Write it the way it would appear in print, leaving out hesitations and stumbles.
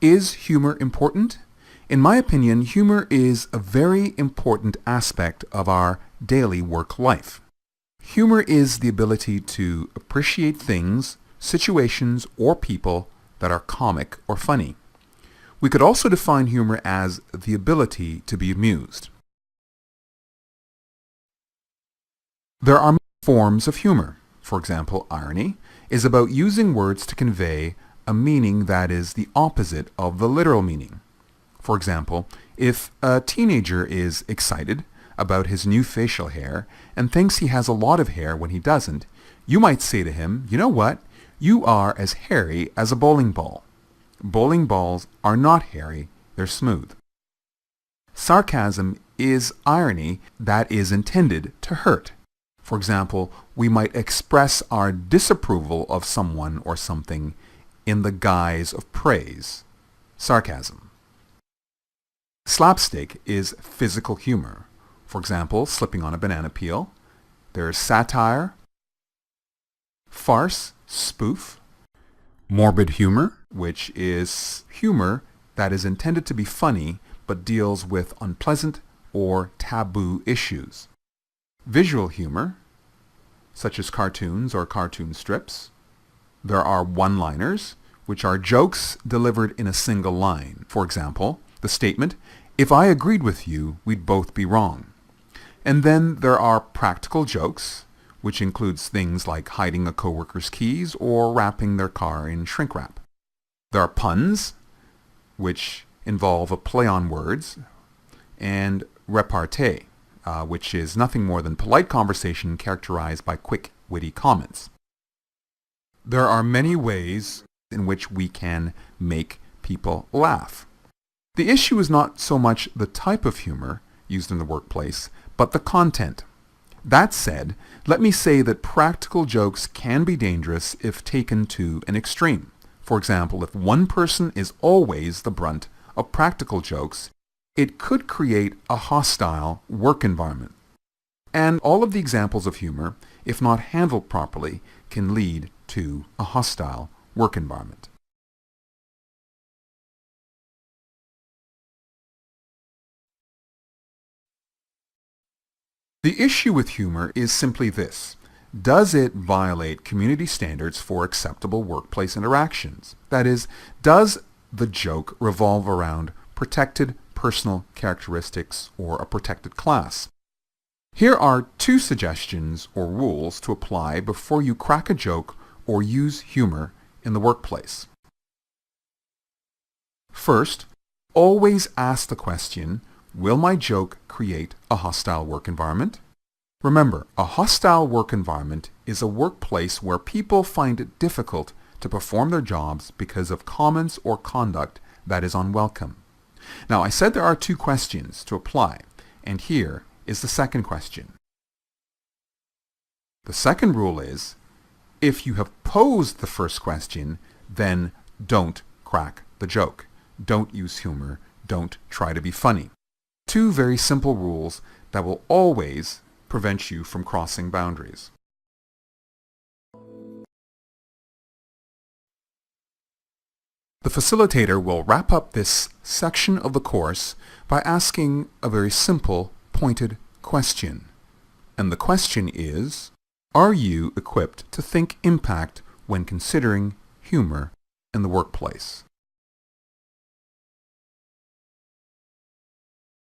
Is humor important? In my opinion, humor is a very important aspect of our daily work life. Humor is the ability to appreciate things, situations, or people that are comic or funny. We could also define humor as the ability to be amused. There are many forms of humor. For example, irony is about using words to convey a meaning that is the opposite of the literal meaning. For example, if a teenager is excited about his new facial hair and thinks he has a lot of hair when he doesn't, you might say to him, "You know what? You are as hairy as a bowling ball." Bowling balls are not hairy, they're smooth. Sarcasm is irony that is intended to hurt. For example, we might express our disapproval of someone or something in the guise of praise. Sarcasm. Slapstick is physical humor. For example, slipping on a banana peel. There's satire, farce, spoof, morbid humor, which is humor that is intended to be funny but deals with unpleasant or taboo issues. Visual humor, such as cartoons or cartoon strips. There are one-liners, which are jokes delivered in a single line. For example, the statement, "If I agreed with you, we'd both be wrong." And then there are practical jokes, which includes things like hiding a coworker's keys or wrapping their car in shrink wrap. There are puns, which involve a play on words, and repartee, which is nothing more than polite conversation characterized by quick, witty comments. There are many ways in which we can make people laugh. The issue is not so much the type of humor used in the workplace, but the content. That said, let me say that practical jokes can be dangerous if taken to an extreme. For example, if one person is always the brunt of practical jokes, it could create a hostile work environment. And all of the examples of humor, if not handled properly, can lead to a hostile work environment. The issue with humor is simply this. Does it violate community standards for acceptable workplace interactions? That is, does the joke revolve around protected personal characteristics or a protected class? Here are two suggestions or rules to apply before you crack a joke or use humor in the workplace. First, always ask the question, will my joke create a hostile work environment? Remember, a hostile work environment is a workplace where people find it difficult to perform their jobs because of comments or conduct that is unwelcome. Now, I said there are two questions to apply, and here is the second question. The second rule is, if you have posed the first question, then don't crack the joke. Don't use humor. Don't try to be funny. Two very simple rules that will always prevent you from crossing boundaries. The facilitator will wrap up this section of the course by asking a very simple, pointed question. And the question is, are you equipped to think impact when considering humor in the workplace?